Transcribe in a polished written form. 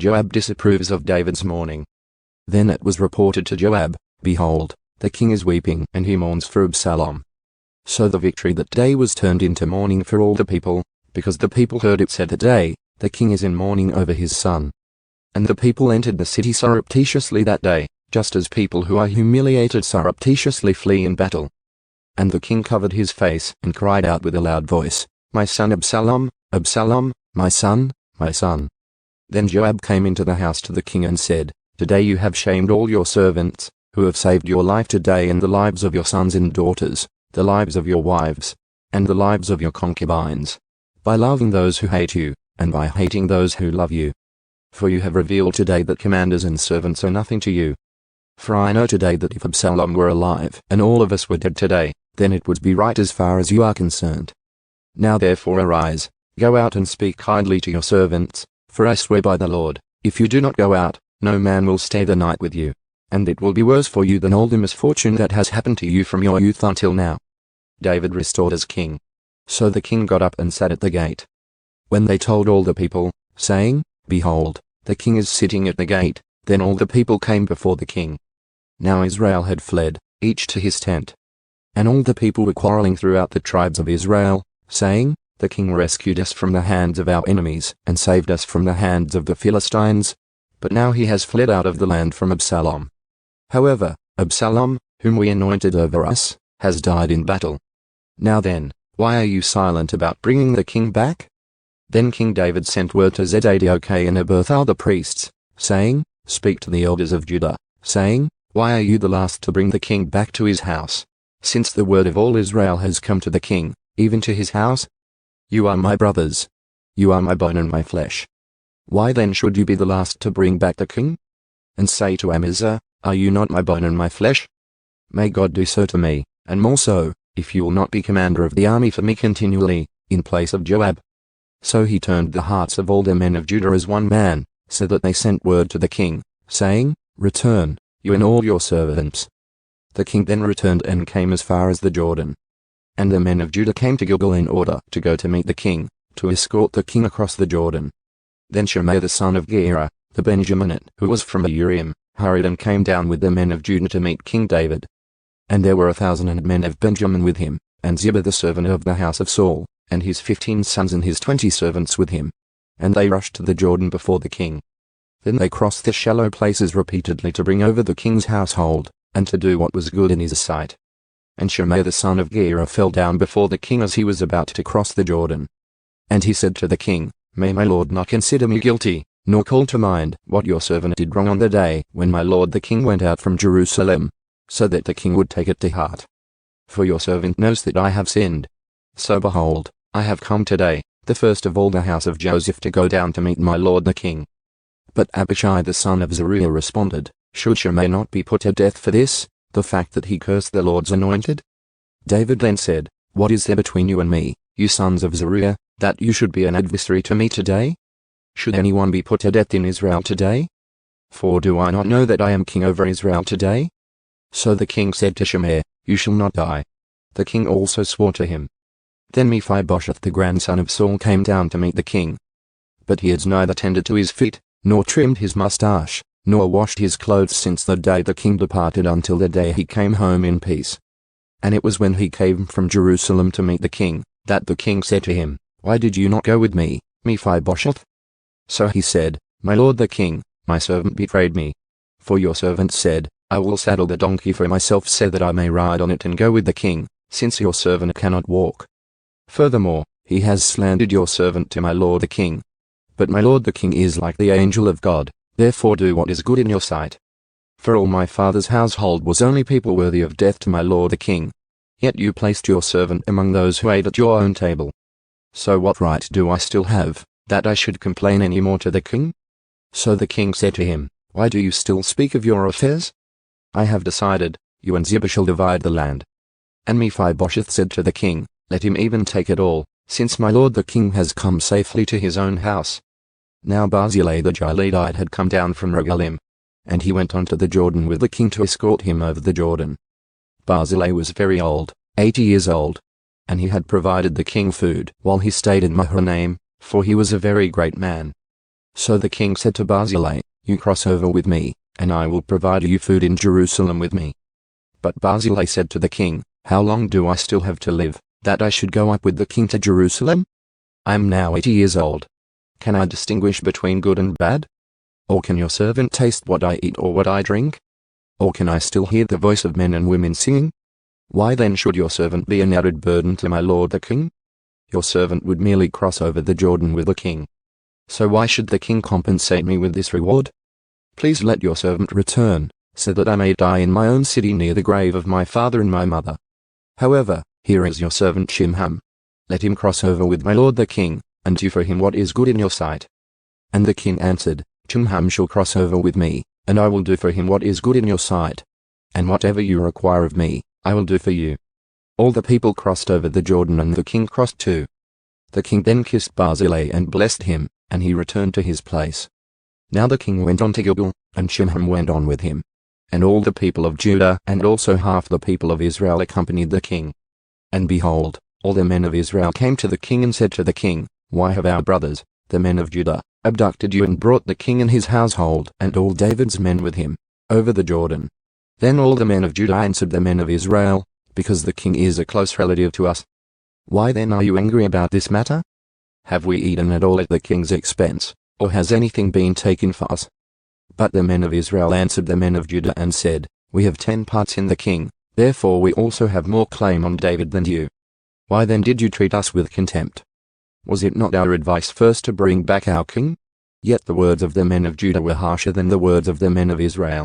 Joab disapproves of David's mourning. Then it was reported to Joab, "Behold, the king is weeping and he mourns for Absalom." So the victory that day was turned into mourning for all the people, because the people heard it said that day, "The king is in mourning over his son." And the people entered the city surreptitiously that day, just as people who are humiliated surreptitiously flee in battle. And the king covered his face and cried out with a loud voice, "My son Absalom, Absalom, my son, my son." Then Joab came into the house to the king and said, "Today you have shamed all your servants, who have saved your life today and the lives of your sons and daughters, the lives of your wives, and the lives of your concubines, by loving those who hate you, and by hating those who love you. For you have revealed today that commanders and servants are nothing to you. For I know today that if Absalom were alive and all of us were dead today, then it would be right as far as you are concerned. Now therefore arise, go out and speak kindly to your servants, for I swear by the Lord, if you do not go out, no man will stay the night with you, and it will be worse for you than all the misfortune that has happened to you from your youth until now." David restored as king. So the king got up and sat at the gate. When they told all the people, saying, "Behold, the king is sitting at the gate," then all the people came before the king. Now Israel had fled, each to his tent. And all the people were quarreling throughout the tribes of Israel, saying, "The king rescued us from the hands of our enemies and saved us from the hands of the Philistines, but now he has fled out of the land from Absalom. However, Absalom, whom we anointed over us, has died in battle. Now then, why are you silent about bringing the king back?" Then King David sent word to Zadok and Abiathar the priests, saying, "Speak to the elders of Judah, saying, why are you the last to bring the king back to his house, since the word of all Israel has come to the king, even to his house? You are my brothers. You are my bone and my flesh. Why then should you be the last to bring back the king? And say to Amazah, are you not my bone and my flesh? May God do so to me, and more so, if you will not be commander of the army for me continually, in place of Joab." So he turned the hearts of all the men of Judah as one man, so that they sent word to the king, saying, "Return, you and all your servants." The king then returned and came as far as the Jordan. And the men of Judah came to Gilgal in order to go to meet the king, to escort the king across the Jordan. Then Shimei the son of Gera, the Benjaminite, who was from Uriim, hurried and came down with the men of Judah to meet King David. And there were 1,000 men of Benjamin with him, and Ziba the servant of the house of Saul, and his 15 sons and his 20 servants with him. And they rushed to the Jordan before the king. Then they crossed the shallow places repeatedly to bring over the king's household, and to do what was good in his sight. And Shimei the son of Gera fell down before the king as he was about to cross the Jordan. And he said to the king, "May my lord not consider me guilty, nor call to mind what your servant did wrong on the day when my lord the king went out from Jerusalem, so that the king would take it to heart. For your servant knows that I have sinned. So behold, I have come today, the first of all the house of Joseph, to go down to meet my lord the king." But Abishai the son of Zeruiah responded, "Should Shimei not be put to death for this, the fact that he cursed the Lord's anointed?" David then said, "What is there between you and me, you sons of Zeruiah, that you should be an adversary to me today? Should anyone be put to death in Israel today? For do I not know that I am king over Israel today?" So the king said to Shimei, "You shall not die." The king also swore to him. Then Mephibosheth the grandson of Saul came down to meet the king. But he had neither tended to his feet, nor trimmed his mustache, nor washed his clothes since the day the king departed until the day he came home in peace. And it was when he came from Jerusalem to meet the king, that the king said to him, "Why did you not go with me, Mephibosheth?" So he said, "My lord the king, my servant betrayed me. For your servant said, I will saddle the donkey for myself so that I may ride on it and go with the king, since your servant cannot walk. Furthermore, he has slandered your servant to my lord the king. But my lord the king is like the angel of God, therefore do what is good in your sight. For all my father's household was only people worthy of death to my lord the king. Yet you placed your servant among those who ate at your own table. So what right do I still have, that I should complain any more to the king?" So the king said to him, "Why do you still speak of your affairs? I have decided, you and Ziba shall divide the land." And Mephibosheth said to the king, "Let him even take it all, since my lord the king has come safely to his own house." Now Barzillai the Gileadite had come down from Rogelim, and he went on to the Jordan with the king to escort him over the Jordan. Barzillai was very old, 80 years old, and he had provided the king food while he stayed in Mahanaim, for he was a very great man. So the king said to Barzillai, "You cross over with me, and I will provide you food in Jerusalem with me." But Barzillai said to the king, "How long do I still have to live, that I should go up with the king to Jerusalem? I am now 80 years old. Can I distinguish between good and bad? Or can your servant taste what I eat or what I drink? Or can I still hear the voice of men and women singing? Why then should your servant be an added burden to my lord the king? Your servant would merely cross over the Jordan with the king. So why should the king compensate me with this reward? Please let your servant return, so that I may die in my own city near the grave of my father and my mother. However, here is your servant Shimham. Let him cross over with my lord the king, and do for him what is good in your sight." And the king answered, "Shimham shall cross over with me, and I will do for him what is good in your sight. And whatever you require of me, I will do for you." All the people crossed over the Jordan, and the king crossed too. The king then kissed Barzillai and blessed him, and he returned to his place. Now the king went on to Gilgal, and Shimham went on with him. And all the people of Judah and also half the people of Israel accompanied the king. And behold, all the men of Israel came to the king and said to the king, "Why have our brothers, the men of Judah, abducted you and brought the king and his household and all David's men with him over the Jordan?" Then all the men of Judah answered the men of Israel, "Because the king is a close relative to us." "Why then are you angry about this matter? Have we eaten at all at the king's expense, or has anything been taken for us?" But the men of Israel answered the men of Judah and said, "We have 10 parts in the king, therefore we also have more claim on David than you. Why then did you treat us with contempt? Was it not our advice first to bring back our king?" Yet the words of the men of Judah were harsher than the words of the men of Israel.